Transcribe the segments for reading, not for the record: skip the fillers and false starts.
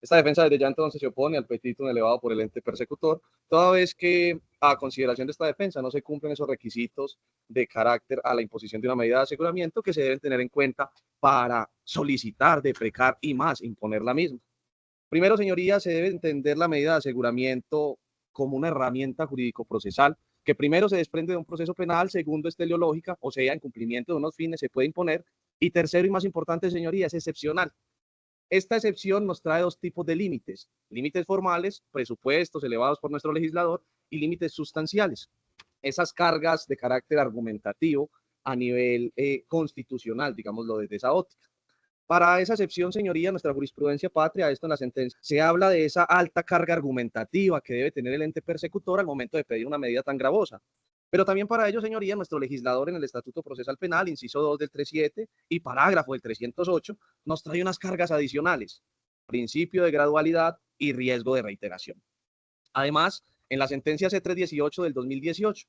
Esta defensa desde ya entonces se opone al petitum elevado por el ente persecutor, toda vez que a consideración de esta defensa no se cumplen esos requisitos de carácter a la imposición de una medida de aseguramiento que se deben tener en cuenta para solicitar, deprecar y más imponer la misma. Primero, señoría, se debe entender la medida de aseguramiento como una herramienta jurídico-procesal que primero se desprende de un proceso penal, segundo es teleológica, o sea, en cumplimiento de unos fines se puede imponer, y tercero y más importante, señoría, es excepcional. Esta excepción nos trae dos tipos de límites: límites formales, presupuestos elevados por nuestro legislador, y límites sustanciales, esas cargas de carácter argumentativo a nivel constitucional, digámoslo desde esa óptica. Para esa excepción, señoría, nuestra jurisprudencia patria, esto en la sentencia, se habla de esa alta carga argumentativa que debe tener el ente persecutor al momento de pedir una medida tan gravosa. Pero también para ello, señoría, nuestro legislador en el Estatuto Procesal Penal, inciso 2 del 37 y parágrafo del 308, nos trae unas cargas adicionales: principio de gradualidad y riesgo de reiteración. Además, en la sentencia C318 del 2018,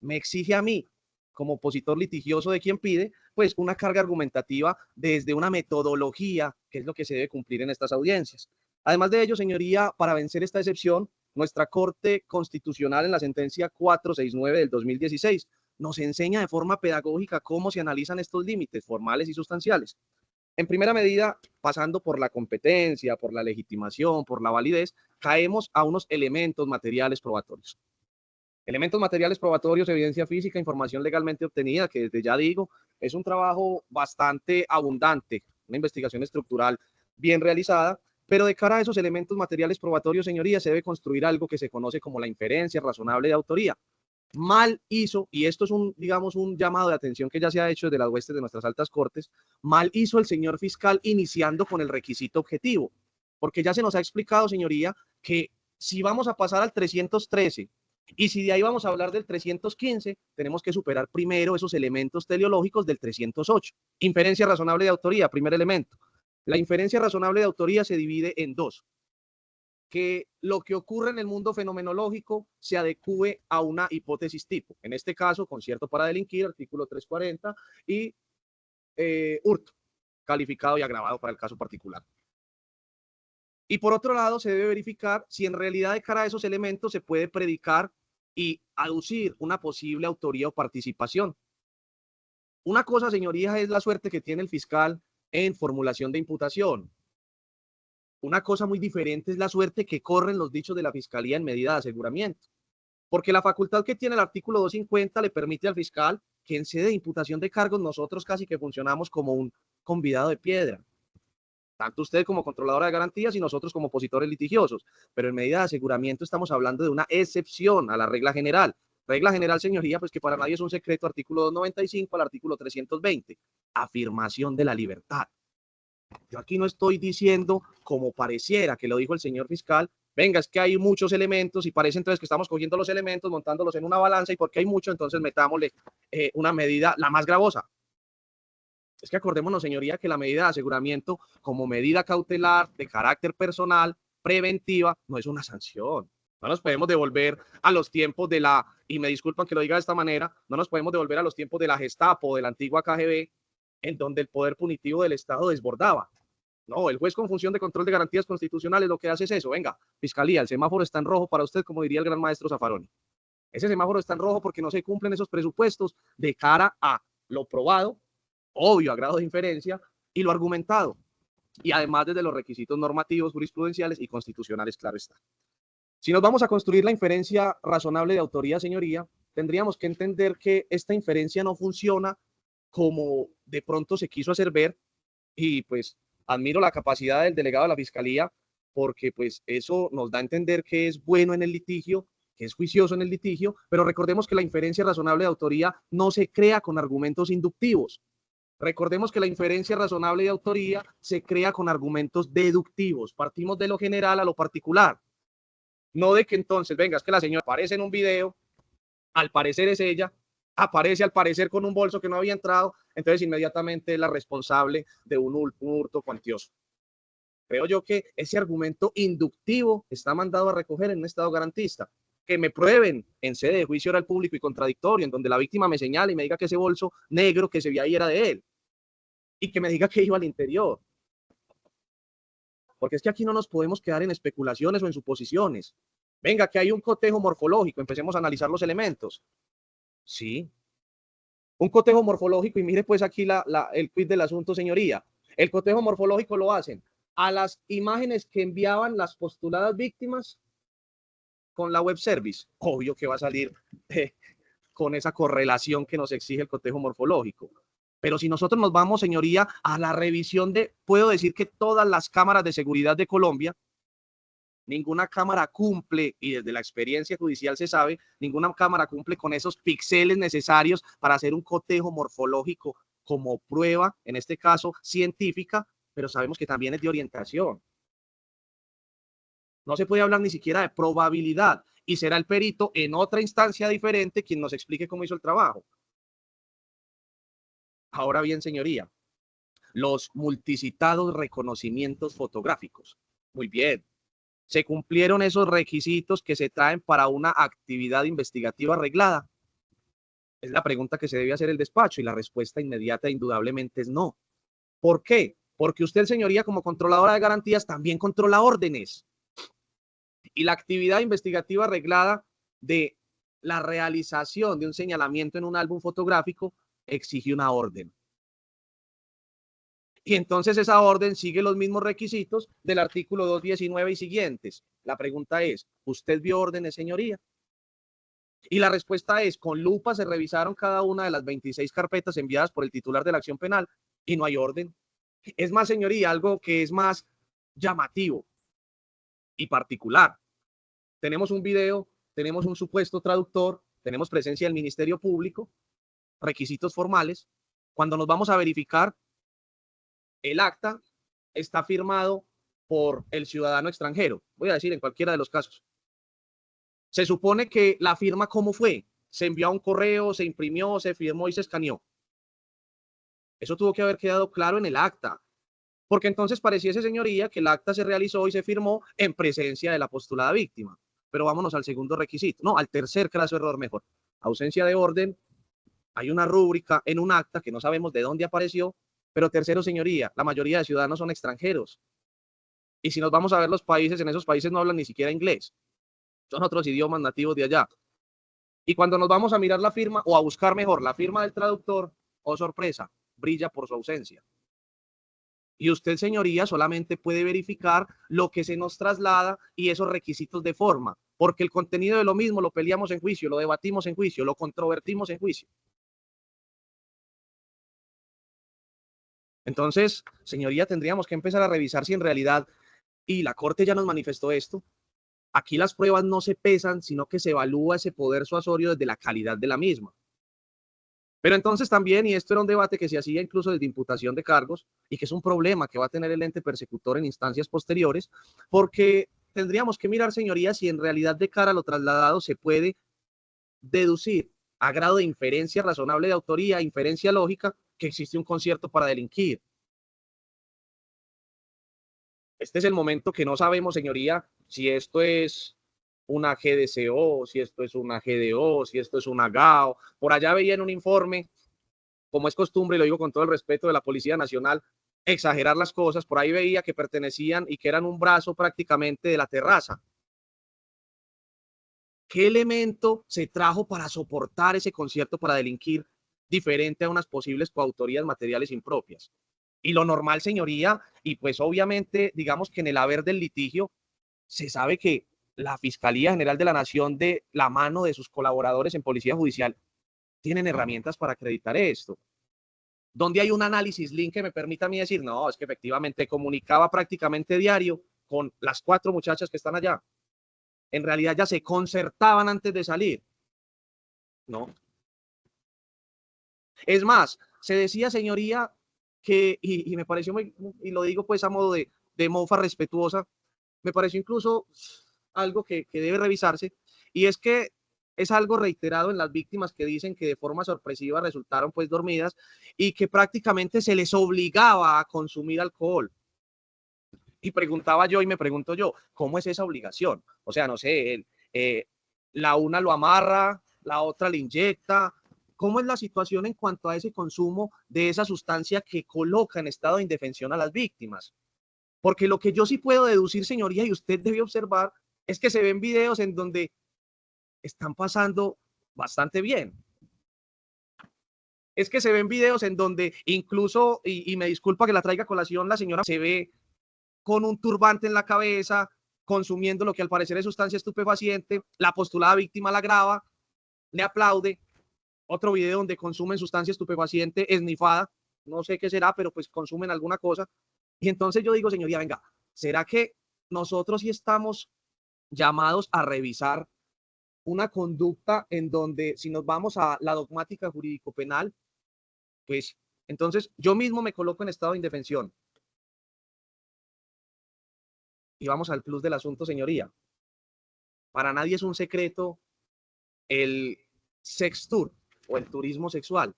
me exige a mí, como opositor litigioso de quien pide, pues una carga argumentativa desde una metodología, que es lo que se debe cumplir en estas audiencias. Además de ello, señoría, para vencer esta excepción, nuestra Corte Constitucional en la sentencia 469 del 2016 nos enseña de forma pedagógica cómo se analizan estos límites formales y sustanciales. En primera medida, pasando por la competencia, por la legitimación, por la validez, caemos a unos elementos materiales probatorios. Elementos materiales probatorios, evidencia física, información legalmente obtenida, que desde ya digo, es un trabajo bastante abundante, una investigación estructural bien realizada, pero de cara a esos elementos materiales probatorios, señorías, se debe construir algo que se conoce como la inferencia razonable de autoría. Mal hizo, y esto es un, digamos, un llamado de atención que ya se ha hecho desde las huestes de nuestras altas cortes, mal hizo el señor fiscal iniciando con el requisito objetivo, porque ya se nos ha explicado, señoría, que si vamos a pasar al 313 y si de ahí vamos a hablar del 315, tenemos que superar primero esos elementos teleológicos del 308. Inferencia razonable de autoría, primer elemento. La inferencia razonable de autoría se divide en dos: que lo que ocurre en el mundo fenomenológico se adecue a una hipótesis tipo, en este caso, concierto para delinquir, artículo 340, y hurto, calificado y agravado para el caso particular. Y por otro lado, se debe verificar si en realidad de cara a esos elementos se puede predicar y aducir una posible autoría o participación. Una cosa, señorías, es la suerte que tiene el fiscal en formulación de imputación. Una cosa muy diferente es la suerte que corren los dichos de la fiscalía en medida de aseguramiento, porque la facultad que tiene el artículo 250 le permite al fiscal que en sede de imputación de cargos nosotros casi que funcionamos como un convidado de piedra, tanto usted como controladora de garantías y nosotros como opositores litigiosos, pero en medida de aseguramiento estamos hablando de una excepción a la regla general. Regla general, señoría, pues que para nadie es un secreto, artículo 295 al artículo 320, afirmación de la libertad. Yo aquí no estoy diciendo, como pareciera que lo dijo el señor fiscal, venga, es que hay muchos elementos y parece entonces que estamos cogiendo los elementos, montándolos en una balanza y porque hay mucho, entonces metámosle una medida la más gravosa. Es que acordémonos, señoría, que la medida de aseguramiento como medida cautelar de carácter personal, preventiva, no es una sanción. No nos podemos devolver a los tiempos de la, y me disculpan que lo diga de esta manera, no nos podemos devolver a los tiempos de la Gestapo, de la antigua KGB, en donde el poder punitivo del Estado desbordaba. No, el juez con función de control de garantías constitucionales lo que hace es eso: venga, fiscalía, el semáforo está en rojo para usted, como diría el gran maestro Zaffaroni. Ese semáforo está en rojo porque no se cumplen esos presupuestos de cara a lo probado, obvio, a grado de inferencia, y lo argumentado. Y además desde los requisitos normativos, jurisprudenciales y constitucionales, claro está. Si nos vamos a construir la inferencia razonable de autoría, señoría, tendríamos que entender que esta inferencia no funciona como de pronto se quiso hacer ver, y pues admiro la capacidad del delegado de la fiscalía, porque pues eso nos da a entender que es bueno en el litigio, que es juicioso en el litigio, pero recordemos que la inferencia razonable de autoría no se crea con argumentos inductivos. Recordemos que la inferencia razonable de autoría se crea con argumentos deductivos. Partimos de lo general a lo particular. No de que entonces, venga, es que la señora aparece en un video, al parecer es ella, aparece al parecer con un bolso que no había entrado, entonces inmediatamente es la responsable de un hurto cuantioso. Creo yo que ese argumento inductivo está mandado a recoger en un estado garantista. Que me prueben en sede de juicio oral público y contradictorio, en donde la víctima me señale y me diga que ese bolso negro que se veía ahí era de él, y que me diga que iba al interior. porque es que aquí no nos podemos quedar en especulaciones o en suposiciones. Venga, que hay un cotejo morfológico, empecemos a analizar los elementos. Sí, un cotejo morfológico, y mire pues aquí el quiz del asunto, señoría. El cotejo morfológico lo hacen a las imágenes que enviaban las postuladas víctimas con la web service. Obvio que va a salir con esa correlación que nos exige el cotejo morfológico. Pero si nosotros nos vamos, señoría, a la revisión puedo decir que todas las cámaras de seguridad de Colombia, ninguna cámara cumple, y desde la experiencia judicial se sabe, ninguna cámara cumple con esos píxeles necesarios para hacer un cotejo morfológico como prueba, en este caso científica, pero sabemos que también es de orientación. No se puede hablar ni siquiera de probabilidad, y será el perito en otra instancia diferente quien nos explique cómo hizo el trabajo. Ahora bien, señoría, los multicitados reconocimientos fotográficos. Muy bien. ¿Se cumplieron esos requisitos que se traen para una actividad investigativa arreglada? Es la pregunta que se debe hacer el despacho, y la respuesta inmediata indudablemente es no. ¿Por qué? Porque usted, señoría, como controladora de garantías, también controla órdenes. Y la actividad investigativa arreglada de la realización de un señalamiento en un álbum fotográfico exige una orden. Y entonces esa orden sigue los mismos requisitos del artículo 219 y siguientes. La pregunta es, ¿usted vio órdenes, señoría? Y la respuesta es, con lupa se revisaron cada una de las 26 carpetas enviadas por el titular de la acción penal y no hay orden. Es más, señoría, algo que es más llamativo y particular. Tenemos un video, tenemos un supuesto traductor, tenemos presencia del Ministerio Público, requisitos formales. Cuando nos vamos a verificar, el acta está firmado por el ciudadano extranjero. Voy a decir en cualquiera de los casos. Se supone que la firma, ¿cómo fue? Se envió a un correo, se imprimió, se firmó y se escaneó. Eso tuvo que haber quedado claro en el acta, porque entonces pareciese, señoría, que el acta se realizó y se firmó en presencia de la postulada víctima. Pero vámonos al segundo requisito, no, al tercer craso error mejor. Ausencia de orden, hay una rúbrica en un acta que no sabemos de dónde apareció, pero tercero, señoría, la mayoría de ciudadanos son extranjeros. Y si nos vamos a ver los países, en esos países no hablan ni siquiera inglés. Son otros idiomas nativos de allá. Y cuando nos vamos a mirar la firma, o a buscar mejor la firma del traductor, oh sorpresa, brilla por su ausencia. Y usted, señoría, solamente puede verificar lo que se nos traslada y esos requisitos de forma, porque el contenido de lo mismo lo peleamos en juicio, lo debatimos en juicio, lo controvertimos en juicio. Entonces, señoría, tendríamos que empezar a revisar si en realidad, y la Corte ya nos manifestó esto, aquí las pruebas no se pesan, sino que se evalúa ese poder suasorio desde la calidad de la misma. Pero entonces también, y esto era un debate que se hacía incluso desde imputación de cargos, y que es un problema que va a tener el ente persecutor en instancias posteriores, porque tendríamos que mirar, señoría, si en realidad de cara a lo trasladado se puede deducir a grado de inferencia razonable de autoría, inferencia lógica, que existe un concierto para delinquir. Este es el momento que no sabemos, señoría, si esto es una GDCO, si esto es una GDO, si esto es una GAO. Por allá veía en un informe, como es costumbre, y lo digo con todo el respeto de la Policía Nacional, exagerar las cosas. Por ahí veía que pertenecían y que eran un brazo prácticamente de la terraza. ¿Qué elemento se trajo para soportar ese concierto para delinquir diferente a unas posibles coautorías materiales impropias? Y lo normal, señoría, y pues obviamente, digamos que en el haber del litigio, se sabe que la Fiscalía General de la Nación, de la mano de sus colaboradores en Policía Judicial, tienen herramientas para acreditar esto. Donde hay un análisis link que me permita a mí decir, no, es que efectivamente comunicaba prácticamente diario con las 4 muchachas que están allá. En realidad ya se concertaban antes de salir. No. Es más, se decía, señoría, que, y me pareció muy, y lo digo pues a modo de mofa respetuosa, me pareció incluso algo que debe revisarse, y es que es algo reiterado en las víctimas que dicen que de forma sorpresiva resultaron pues dormidas y que prácticamente se les obligaba a consumir alcohol. Y preguntaba yo y me pregunto yo, ¿cómo es esa obligación? O sea, no sé, la una lo amarra, la otra le inyecta. ¿Cómo es la situación en cuanto a ese consumo de esa sustancia que coloca en estado de indefensión a las víctimas? Porque lo que yo sí puedo deducir, señoría, y usted debe observar, es que se ven videos en donde están pasando bastante bien. Es que se ven videos en donde incluso, y me disculpa que la traiga a colación, la señora se ve con un turbante en la cabeza, consumiendo lo que al parecer es sustancia estupefaciente, la postulada víctima la graba, le aplaude. Otro video donde consumen sustancia estupefaciente esnifada, no sé qué será, pero pues consumen alguna cosa. Y entonces yo digo, señoría, venga, ¿será que nosotros sí estamos llamados a revisar una conducta en donde si nos vamos a la dogmática jurídico-penal, pues entonces yo mismo me coloco en estado de indefensión? Y vamos al plus del asunto, señoría. Para nadie es un secreto el sex tour o el turismo sexual.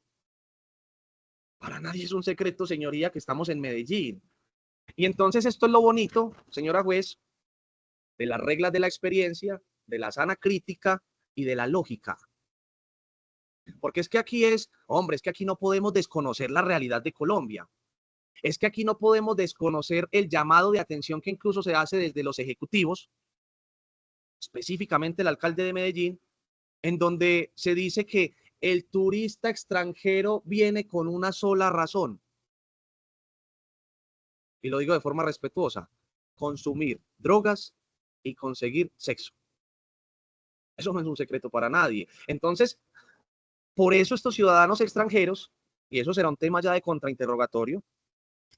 Para nadie es un secreto, señoría, que estamos en Medellín. Y entonces esto es lo bonito, señora juez, de las reglas de la experiencia, de la sana crítica y de la lógica. Porque es que aquí es, hombre, es que aquí no podemos desconocer la realidad de Colombia. Es que aquí no podemos desconocer el llamado de atención que incluso se hace desde los ejecutivos, específicamente el alcalde de Medellín, en donde se dice que el turista extranjero viene con una sola razón. Y lo digo de forma respetuosa: consumir drogas y conseguir sexo. Eso no es un secreto para nadie. Entonces, por eso estos ciudadanos extranjeros, y eso será un tema ya de contrainterrogatorio,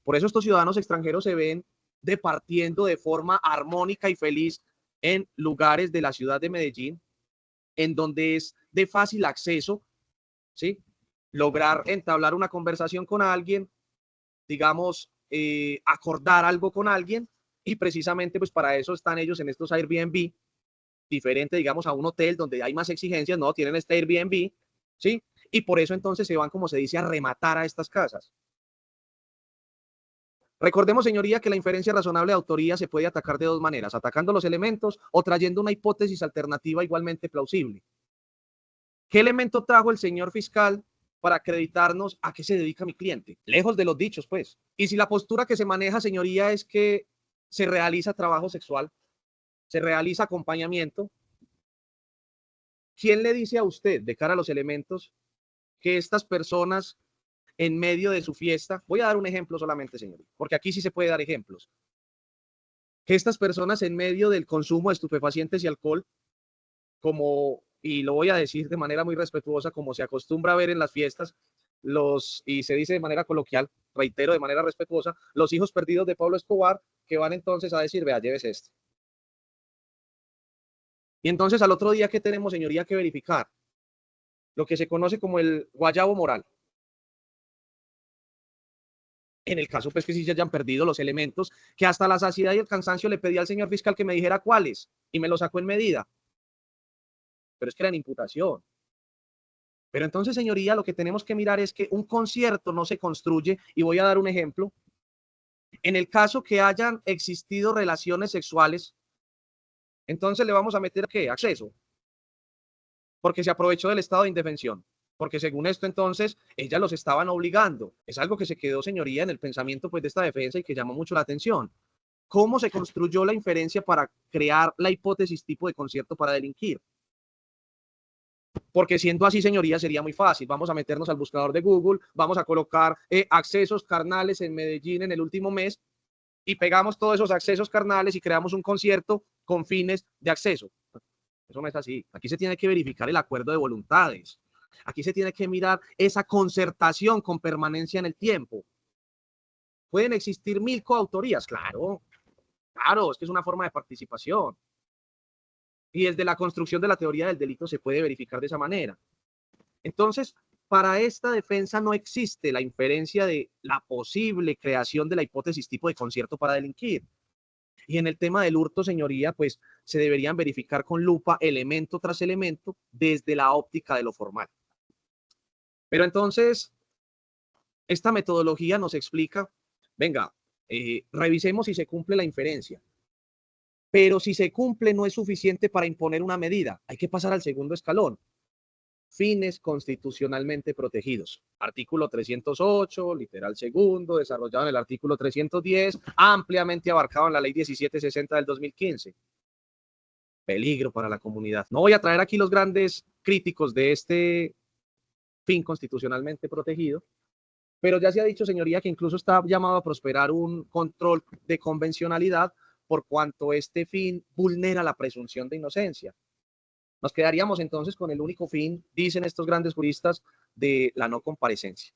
por eso estos ciudadanos extranjeros se ven departiendo de forma armónica y feliz en lugares de la ciudad de Medellín, en donde es de fácil acceso, ¿sí? Lograr entablar una conversación con alguien, digamos, acordar algo con alguien, y precisamente pues para eso están ellos en estos Airbnb, diferente, digamos, a un hotel donde hay más exigencias, no, tienen este Airbnb, ¿sí? Y por eso entonces se van, como se dice, a rematar a estas casas. Recordemos, señoría, que la inferencia razonable de autoría se puede atacar de dos maneras: atacando los elementos o trayendo una hipótesis alternativa igualmente plausible. ¿Qué elemento trajo el señor fiscal para acreditarnos a qué se dedica mi cliente? Lejos de los dichos, pues. Y si la postura que se maneja, señoría, es que se realiza trabajo sexual, se realiza acompañamiento, ¿quién le dice a usted, de cara a los elementos, que estas personas en medio de su fiesta, voy a dar un ejemplo solamente, señor, porque aquí sí se puede dar ejemplos, que estas personas en medio del consumo de estupefacientes y alcohol, como, y lo voy a decir de manera muy respetuosa, como se acostumbra a ver en las fiestas, y se dice de manera coloquial, reitero, de manera respetuosa, los hijos perdidos de Pablo Escobar, que van entonces a decir, vea, llévese esto. Y entonces al otro día, ¿qué tenemos, señoría, que verificar? Lo que se conoce como el guayabo moral. En el caso, pues, que sí se hayan perdido los elementos, que hasta la saciedad y el cansancio le pedí al señor fiscal que me dijera cuáles, y me lo sacó en medida, pero es que era en imputación. Pero entonces, señoría, lo que tenemos que mirar es que un concierto no se construye, y voy a dar un ejemplo. En el caso que hayan existido relaciones sexuales, entonces le vamos a meter, ¿qué? Acceso, porque se aprovechó del estado de indefensión, porque según esto entonces ellas los estaban obligando. Es algo que se quedó, señoría, en el pensamiento pues de esta defensa y que llamó mucho la atención. ¿Cómo se construyó la inferencia para crear la hipótesis tipo de concierto para delinquir? Porque siendo así, señoría, sería muy fácil. Vamos a meternos al buscador de Google, vamos a colocar accesos carnales en Medellín en el último mes, y pegamos todos esos accesos carnales y creamos un concierto con fines de acceso. Eso no es así. Aquí se tiene que verificar el acuerdo de voluntades. Aquí se tiene que mirar esa concertación con permanencia en el tiempo. Pueden existir 1000 coautorías, claro, claro, es que es una forma de participación. Y desde la construcción de la teoría del delito se puede verificar de esa manera. Entonces, para esta defensa no existe la inferencia de la posible creación de la hipótesis tipo de concierto para delinquir. Y en el tema del hurto, señoría, pues se deberían verificar con lupa elemento tras elemento desde la óptica de lo formal. Pero entonces, esta metodología nos explica, venga, revisemos si se cumple la inferencia. Pero si se cumple no es suficiente para imponer una medida, hay que pasar al segundo escalón. fines constitucionalmente protegidos. Artículo 308, literal segundo, desarrollado en el artículo 310, ampliamente abarcado en la ley 1760 del 2015. Peligro para la comunidad. No voy a traer aquí los grandes críticos de este fin constitucionalmente protegido, pero ya se ha dicho, señoría, que incluso está llamado a prosperar un control de convencionalidad por cuanto este fin vulnera la presunción de inocencia. Nos quedaríamos entonces con el único fin, dicen estos grandes juristas, de la no comparecencia.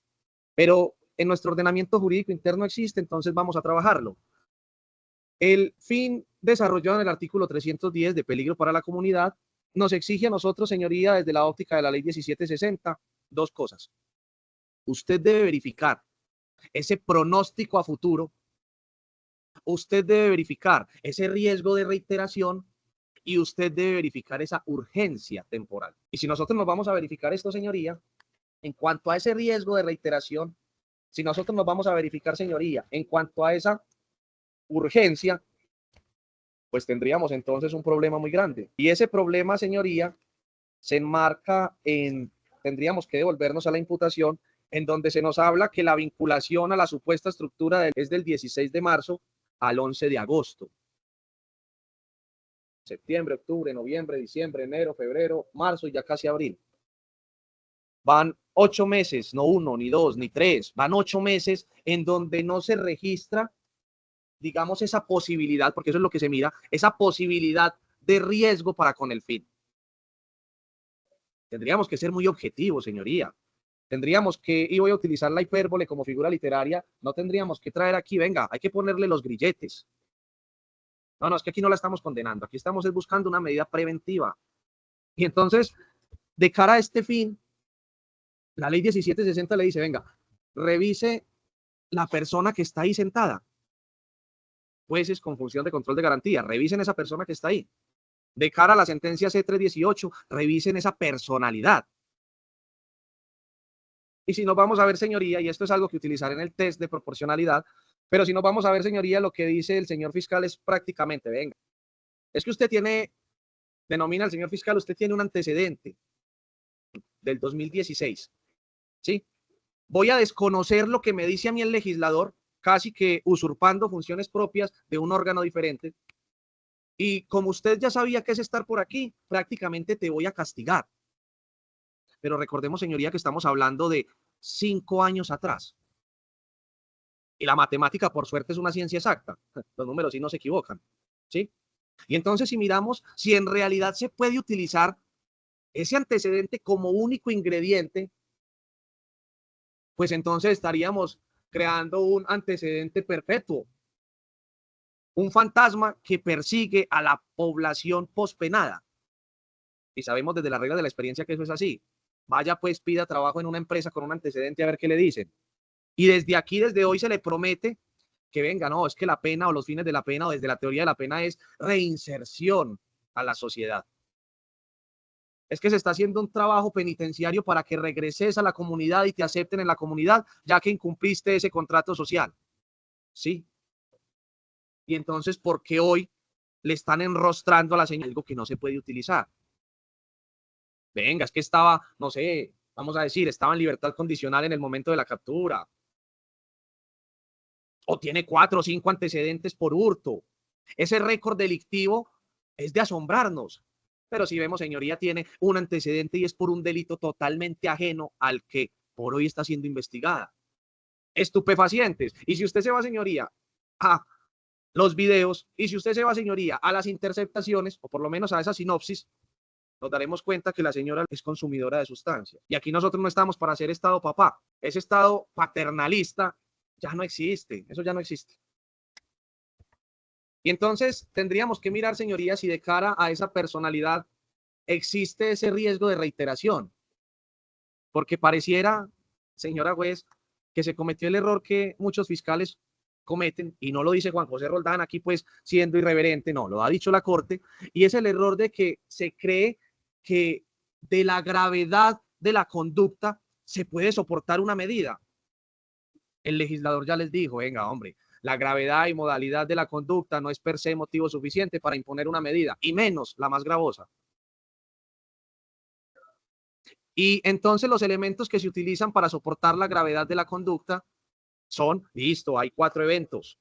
Pero en nuestro ordenamiento jurídico interno existe, entonces vamos a trabajarlo. El fin desarrollado en el artículo 310 de peligro para la comunidad nos exige a nosotros, señoría, desde la óptica de la ley 1760, dos cosas. Usted debe verificar ese pronóstico a futuro, usted debe verificar ese riesgo de reiteración y usted debe verificar esa urgencia temporal. Y si nosotros nos vamos a verificar esto, señoría, en cuanto a ese riesgo de reiteración, si nosotros nos vamos a verificar, señoría, en cuanto a esa urgencia, pues tendríamos entonces un problema muy grande. Y ese problema, señoría, se enmarca en, tendríamos que devolvernos a la imputación, en donde se nos habla que la vinculación a la supuesta estructura es del 16 de marzo al 11 de agosto. Septiembre, octubre, noviembre, diciembre, enero, febrero, marzo y ya casi abril. Van 8 meses, no 1, ni 2, ni 3, van 8 meses en donde no se registra, digamos, esa posibilidad, porque eso es lo que se mira, esa posibilidad de riesgo para con el fin. Tendríamos que ser muy objetivos, señoría. Tendríamos que, y voy a utilizar la hipérbole como figura literaria, no tendríamos que traer aquí, venga, hay que ponerle los grilletes. No, no, es que aquí no la estamos condenando, aquí estamos buscando una medida preventiva. Y entonces, de cara a este fin, la ley 1760 le dice, venga, revise la persona que está ahí sentada. Jueces con función de control de garantía, revisen esa persona que está ahí. De cara a la sentencia C318, revisen esa personalidad. Y si nos vamos a ver, señoría, y esto es algo que utilizaré en el test de proporcionalidad, pero si nos vamos a ver, señoría, lo que dice el señor fiscal es prácticamente, venga, es que usted tiene, denomina al señor fiscal, usted tiene un antecedente del 2016, ¿sí? Voy a desconocer lo que me dice a mí el legislador, casi que usurpando funciones propias de un órgano diferente. Y como usted ya sabía que es estar por aquí, prácticamente te voy a castigar. Pero recordemos, señoría, que estamos hablando de 5 años atrás. Y la matemática, por suerte, es una ciencia exacta. Los números sí no se equivocan, ¿sí? Y entonces, si miramos, si en realidad se puede utilizar ese antecedente como único ingrediente, pues entonces estaríamos creando un antecedente perpetuo, un fantasma que persigue a la población pospenada. Y sabemos desde la regla de la experiencia que eso es así. Vaya pues, pida trabajo en una empresa con un antecedente a ver qué le dicen. Y desde aquí, desde hoy, se le promete que venga, no, es que la pena o los fines de la pena o desde la teoría de la pena es reinserción a la sociedad. Es que se está haciendo un trabajo penitenciario para que regreses a la comunidad y te acepten en la comunidad, ya que incumpliste ese contrato social. Sí. Y entonces, ¿por qué hoy le están enrostrando a la señora algo que no se puede utilizar? Venga, es que estaba, no sé, vamos a decir, estaba en libertad condicional en el momento de la captura. O tiene 4 o 5 antecedentes por hurto. Ese récord delictivo es de asombrarnos. Pero si vemos, señoría, tiene un antecedente y es por un delito totalmente ajeno al que por hoy está siendo investigada. Estupefacientes. Y si usted se va, señoría, a los videos, y si usted se va, señoría, a las interceptaciones, o por lo menos a esa sinopsis, nos daremos cuenta que la señora es consumidora de sustancias. Y aquí nosotros no estamos para hacer estado papá. Ese estado paternalista ya no existe. Eso ya no existe. Y entonces tendríamos que mirar, señorías, si de cara a esa personalidad existe ese riesgo de reiteración. Porque pareciera, señora juez, que se cometió el error que muchos fiscales cometen, y no lo dice Juan José Roldán aquí pues siendo irreverente, no, lo ha dicho la Corte, y es el error de que se cree que de la gravedad de la conducta se puede soportar una medida. El legislador ya les dijo, venga, hombre, la gravedad y modalidad de la conducta no es per se motivo suficiente para imponer una medida, y menos la más gravosa. Y entonces los elementos que se utilizan para soportar la gravedad de la conducta son, listo, hay 4 eventos.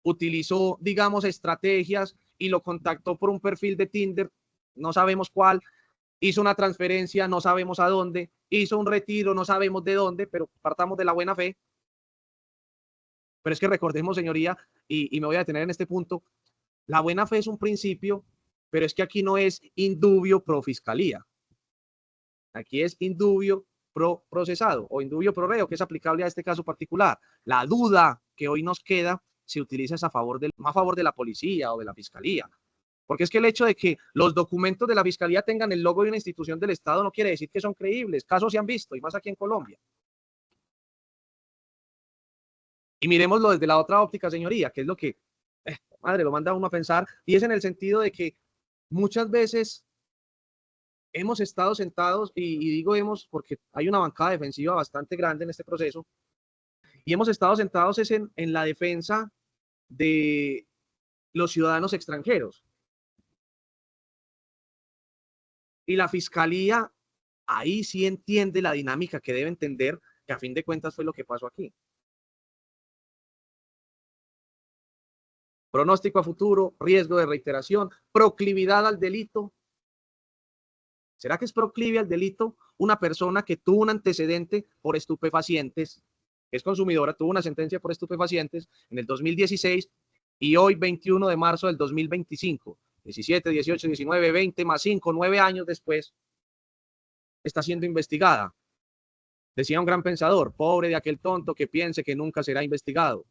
Utilizó, digamos, estrategias y lo contactó por un perfil de Tinder, no sabemos cuál, hizo una transferencia, no sabemos a dónde, hizo un retiro, no sabemos de dónde, pero partamos de la buena fe. Pero es que recordemos, señoría, y me voy a detener en este punto, la buena fe es un principio, pero es que aquí no es indubio pro fiscalía. Aquí es indubio pro procesado o indubio pro reo, que es aplicable a este caso particular. La duda que hoy nos queda se utiliza a favor de la policía o de la fiscalía. Porque es que el hecho de que los documentos de la fiscalía tengan el logo de una institución del Estado no quiere decir que son creíbles. Casos se han visto, y más aquí en Colombia. Y miremoslo desde la otra óptica, señoría, que es lo que, madre, lo manda a uno a pensar, y es en el sentido de que muchas veces hemos estado sentados, y digo hemos porque hay una bancada defensiva bastante grande en este proceso, y hemos estado sentados en la defensa de los ciudadanos extranjeros. Y la fiscalía ahí sí entiende la dinámica que debe entender, que a fin de cuentas fue lo que pasó aquí. Pronóstico a futuro, riesgo de reiteración, proclividad al delito. ¿Será que es proclive al delito una persona que tuvo un antecedente por estupefacientes, es consumidora, tuvo una sentencia por estupefacientes en el 2016 y hoy 21 de marzo del 2025, 17, 18, 19, 20 más 5, 9 años después, está siendo investigada? Decía un gran pensador, pobre de aquel tonto que piense que nunca será investigado.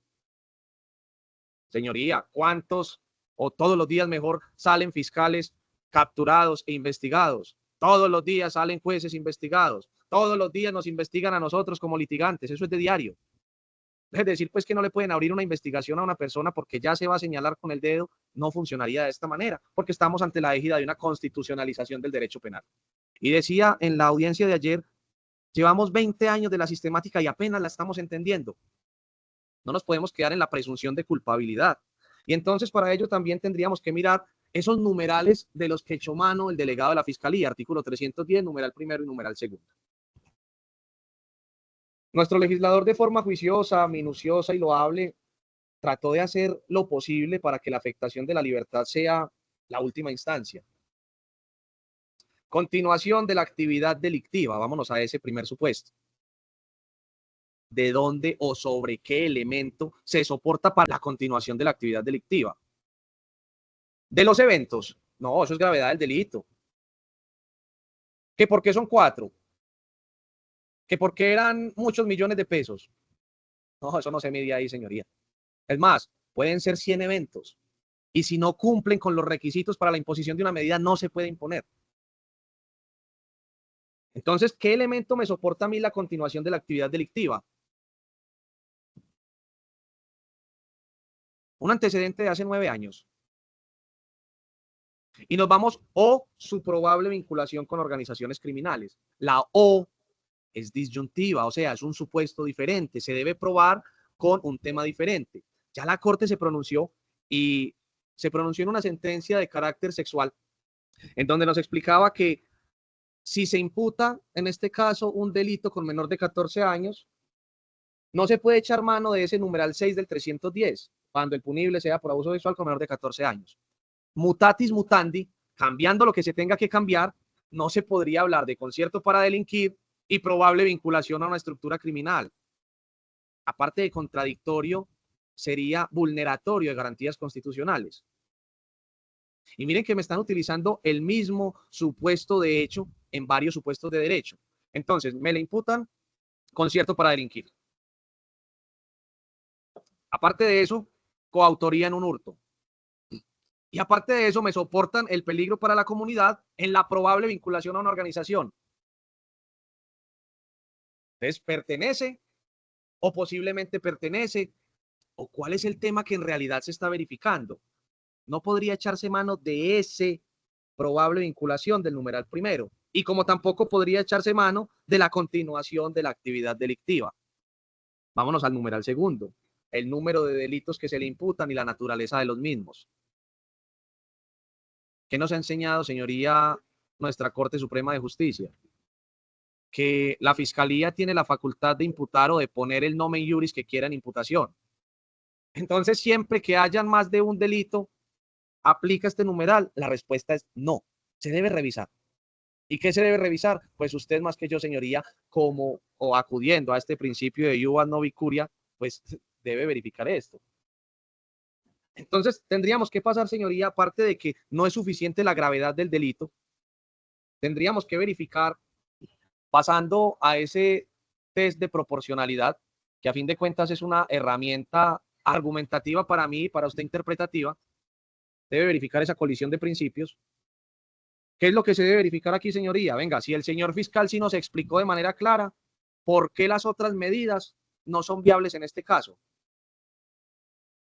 Señoría, ¿cuántos o todos los días mejor salen fiscales capturados e investigados? Todos los días salen jueces investigados. Todos los días nos investigan a nosotros como litigantes. Eso es de diario. Es decir, pues que no le pueden abrir una investigación a una persona porque ya se va a señalar con el dedo. No funcionaría de esta manera porque estamos ante la égida de una constitucionalización del derecho penal. Y decía en la audiencia de ayer, llevamos 20 años de la sistemática y apenas la estamos entendiendo. No nos podemos quedar en la presunción de culpabilidad. Y entonces para ello también tendríamos que mirar esos numerales de los que echó mano el delegado de la Fiscalía, artículo 310, numeral primero y numeral segundo. Nuestro legislador, de forma juiciosa, minuciosa y loable, trató de hacer lo posible para que la afectación de la libertad sea la última instancia. Continuación de la actividad delictiva. Vámonos a ese primer supuesto. ¿De dónde o sobre qué elemento se soporta para la continuación de la actividad delictiva? De los eventos. No, eso es gravedad del delito. ¿Que por qué son 4? ¿Que por qué eran muchos millones de pesos? No, eso no se mide ahí, señoría. Es más, pueden ser 100 eventos. Y si no cumplen con los requisitos para la imposición de una medida, no se puede imponer. Entonces, ¿qué elemento me soporta a mí la continuación de la actividad delictiva? Un antecedente de hace 9 años. Y nos vamos, o su probable vinculación con organizaciones criminales. La O es disyuntiva, o sea, es un supuesto diferente, se debe probar con un tema diferente. Ya la Corte se pronunció y se pronunció en una sentencia de carácter sexual, en donde nos explicaba que si se imputa, en este caso, un delito con menor de 14 años, no se puede echar mano de ese numeral 6 del 310, cuando el punible sea por abuso sexual con menor de 14 años. Mutatis mutandi, cambiando lo que se tenga que cambiar, no se podría hablar de concierto para delinquir y probable vinculación a una estructura criminal. Aparte de contradictorio, sería vulneratorio de garantías constitucionales. Y miren que me están utilizando el mismo supuesto de hecho en varios supuestos de derecho. Entonces, me le imputan concierto para delinquir. Aparte de eso, coautoría en un hurto. Y aparte de eso, me soportan el peligro para la comunidad en la probable vinculación a una organización. Entonces, pertenece o posiblemente pertenece, o cuál es el tema que en realidad se está verificando. No podría echarse mano de ese probable vinculación del numeral primero, y como tampoco podría echarse mano de la continuación de la actividad delictiva. Vámonos al numeral segundo, el número de delitos que se le imputan y la naturaleza de los mismos. ¿Qué nos ha enseñado, señoría, nuestra Corte Suprema de Justicia? que la fiscalía tiene la facultad de imputar o de poner el nomen iuris que quiera en imputación. Entonces, siempre que hayan más de un delito, ¿aplica este numeral? La respuesta es no, se debe revisar. ¿Y qué se debe revisar? Pues usted más que yo, señoría, como o acudiendo a este principio de iubat novi curia, pues debe verificar esto. Entonces, tendríamos que pasar, señoría, aparte de que no es suficiente la gravedad del delito, tendríamos que verificar, pasando a ese test de proporcionalidad, que a fin de cuentas es una herramienta argumentativa para mí y para usted interpretativa, debe verificar esa colisión de principios. ¿Qué es lo que se debe verificar aquí, señoría? Venga, si el señor fiscal sí nos explicó de manera clara por qué las otras medidas no son viables en este caso.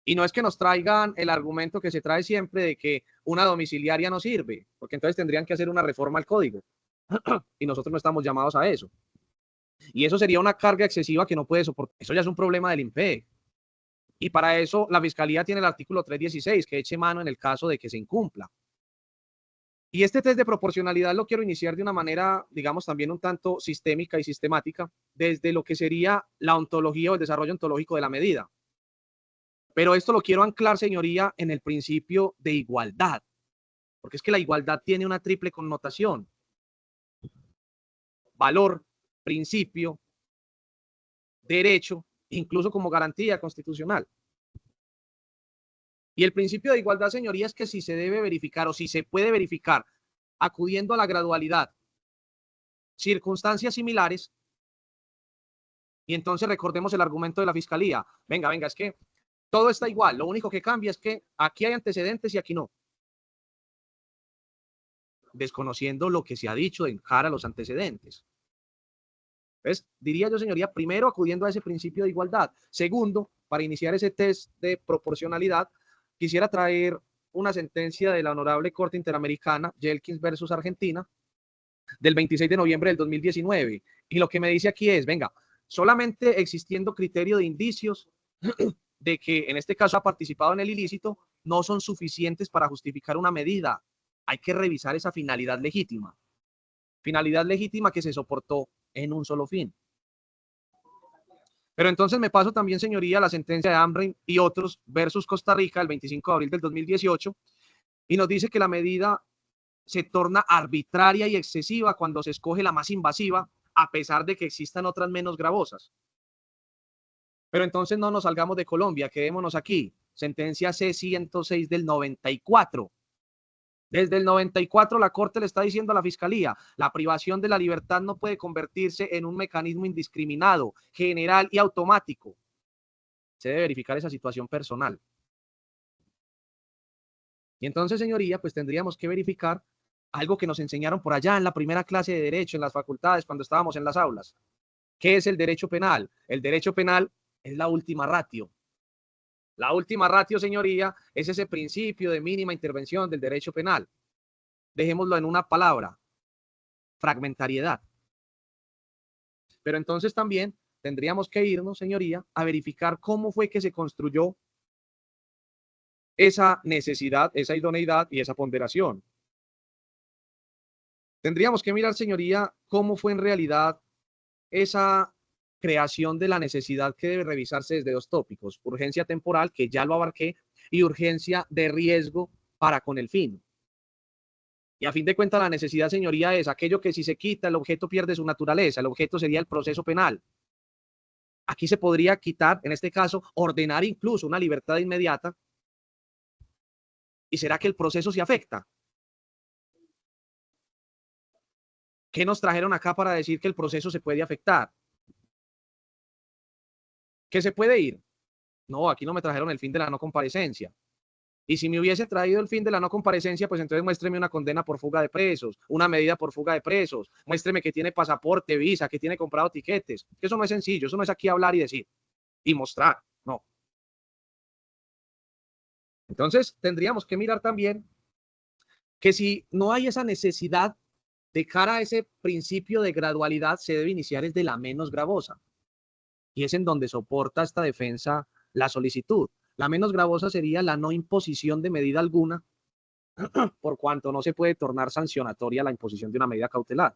Y no es que nos traigan el argumento que se trae siempre de que una domiciliaria no sirve, porque entonces tendrían que hacer una reforma al código. Y nosotros no estamos llamados a eso. Y eso sería una carga excesiva que no puede soportar. Eso ya es un problema del INPE. Y para eso la Fiscalía tiene el artículo 316, que eche mano en el caso de que se incumpla. Y este test de proporcionalidad lo quiero iniciar de una manera, digamos, también un tanto sistémica y sistemática, desde lo que sería la ontología o el desarrollo ontológico de la medida. Pero esto lo quiero anclar, señoría, en el principio de igualdad, porque es que la igualdad tiene una triple connotación: valor, principio, derecho, incluso como garantía constitucional. Y el principio de igualdad, señoría, es que si se debe verificar o si se puede verificar acudiendo a la gradualidad circunstancias similares, y entonces recordemos el argumento de la Fiscalía. Venga, es que todo está igual, lo único que cambia es que aquí hay antecedentes y aquí no. Desconociendo lo que se ha dicho en cara a los antecedentes. Entonces, diría yo, señoría, primero acudiendo a ese principio de igualdad. Segundo, para iniciar ese test de proporcionalidad, quisiera traer una sentencia de la Honorable Corte Interamericana, Yelkins versus Argentina, del 26 de noviembre del 2019. Y lo que me dice aquí es, venga, solamente existiendo criterio de indicios de que en este caso ha participado en el ilícito, no son suficientes para justificar una medida. Hay que revisar esa finalidad legítima. Finalidad legítima que se soportó en un solo fin. Pero entonces me paso también, señoría, la sentencia de Amrin y otros versus Costa Rica el 25 de abril del 2018 y nos dice que la medida se torna arbitraria y excesiva cuando se escoge la más invasiva, a pesar de que existan otras menos gravosas. Pero entonces no nos salgamos de Colombia, quedémonos aquí. Sentencia C-106 del 94. Desde el 94 la Corte le está diciendo a la Fiscalía, la privación de la libertad no puede convertirse en un mecanismo indiscriminado, general y automático. Se debe verificar esa situación personal. Y entonces, señoría, pues tendríamos que verificar algo que nos enseñaron por allá en la primera clase de Derecho, en las facultades, cuando estábamos en las aulas. ¿Qué es el derecho penal? El derecho penal es la última ratio. La última ratio, señoría, es ese principio de mínima intervención del derecho penal. Dejémoslo en una palabra: fragmentariedad. Pero entonces también tendríamos que irnos, señoría, a verificar cómo fue que se construyó esa necesidad, esa idoneidad y esa ponderación. Tendríamos que mirar, señoría, cómo fue en realidad esa creación de la necesidad que debe revisarse desde dos tópicos: urgencia temporal, que ya lo abarqué, y urgencia de riesgo para con el fin. Y a fin de cuentas, la necesidad, señoría, es aquello que si se quita, el objeto pierde su naturaleza. El objeto sería el proceso penal. Aquí se podría quitar, en este caso, ordenar incluso una libertad inmediata. ¿Y será que el proceso se afecta? ¿Qué nos trajeron acá para decir que el proceso se puede afectar? ¿Que se puede ir? No, aquí no me trajeron el fin de la no comparecencia. Y si me hubiese traído el fin de la no comparecencia, pues entonces muéstreme una condena por fuga de presos, una medida por fuga de presos, muéstreme que tiene pasaporte, visa, que tiene comprado tiquetes. Eso no es sencillo, eso no es aquí hablar y decir y mostrar, no. Entonces tendríamos que mirar también que si no hay esa necesidad de cara a ese principio de gradualidad, se debe iniciar desde la menos gravosa. Y es en donde soporta esta defensa la solicitud. La menos gravosa sería la no imposición de medida alguna, por cuanto no se puede tornar sancionatoria la imposición de una medida cautelar.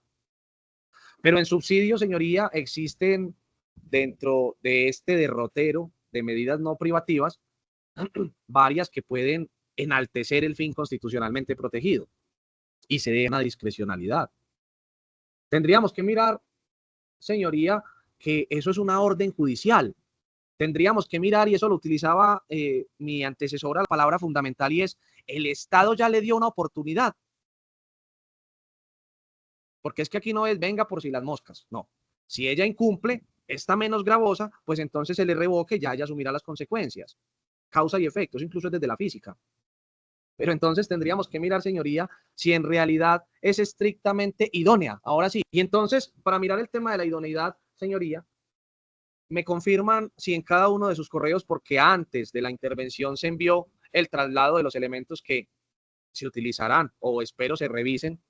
Pero en subsidio, señoría, existen dentro de este derrotero de medidas no privativas varias que pueden enaltecer el fin constitucionalmente protegido y se dé una discrecionalidad. Tendríamos que mirar, señoría, que eso es una orden judicial. Tendríamos que mirar, y eso lo utilizaba mi antecesora, la palabra fundamental, y es, el Estado ya le dio una oportunidad. Porque es que aquí no es venga por si las moscas, no. Si ella incumple, está menos gravosa, pues entonces se le revoque, ya ella asumirá las consecuencias. Causa y efecto, eso incluso es desde la física. Pero entonces tendríamos que mirar, señoría, si en realidad es estrictamente idónea. Ahora sí. Y entonces, para mirar el tema de la idoneidad, señoría, me confirman si en cada uno de sus correos, porque antes de la intervención se envió el traslado de los elementos que se utilizarán o espero se revisen,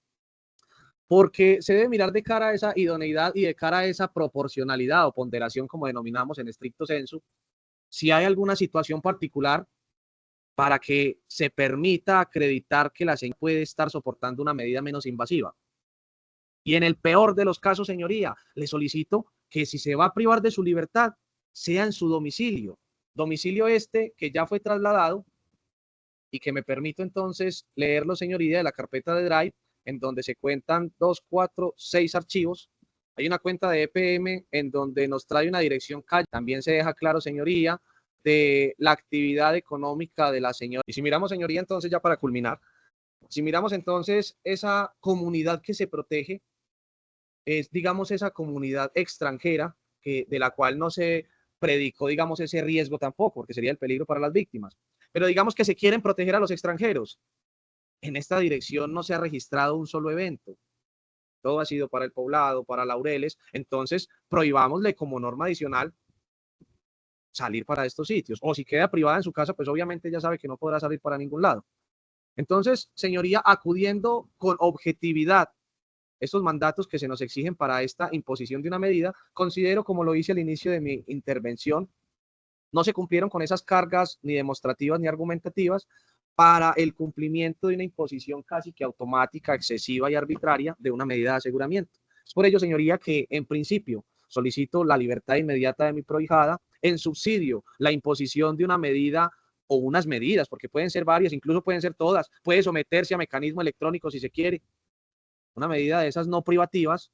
porque se debe mirar de cara a esa idoneidad y de cara a esa proporcionalidad o ponderación, como denominamos en estricto sensu, si hay alguna situación particular para que se permita acreditar que la señora puede estar soportando una medida menos invasiva. Y en el peor de los casos, señoría, le solicito que si se va a privar de su libertad, sea en su domicilio. Domicilio este que ya fue trasladado y que me permito entonces leerlo, señoría, de la carpeta de Drive, en donde se cuentan 2, 4, 6 archivos. Hay una cuenta de EPM en donde nos trae una dirección calle. También se deja claro, señoría, de la actividad económica de la señora. Y si miramos, señoría, entonces ya para culminar, si miramos entonces esa comunidad que se protege, es, digamos, esa comunidad extranjera de la cual no se predicó, digamos, ese riesgo tampoco, porque sería el peligro para las víctimas. Pero digamos que se quieren proteger a los extranjeros. En esta dirección no se ha registrado un solo evento. Todo ha sido para el Poblado, para Laureles. Entonces, prohibámosle como norma adicional salir para estos sitios. O si queda privada en su casa, pues obviamente ya sabe que no podrá salir para ningún lado. Entonces, señoría, acudiendo con objetividad estos mandatos que se nos exigen para esta imposición de una medida, considero, como lo hice al inicio de mi intervención, no se cumplieron con esas cargas ni demostrativas ni argumentativas para el cumplimiento de una imposición casi que automática, excesiva y arbitraria de una medida de aseguramiento. Es por ello, señoría, que en principio solicito la libertad inmediata de mi prohijada, en subsidio la imposición de una medida o unas medidas, porque pueden ser varias, incluso pueden ser todas, puede someterse a mecanismo electrónico si se quiere, una medida de esas no privativas,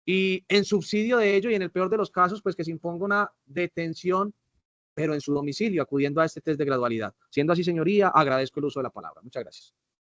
y en subsidio de ello y en el peor de los casos, pues que se imponga una detención, pero en su domicilio, acudiendo a este test de gradualidad. Siendo así, señoría, agradezco el uso de la palabra. Muchas gracias.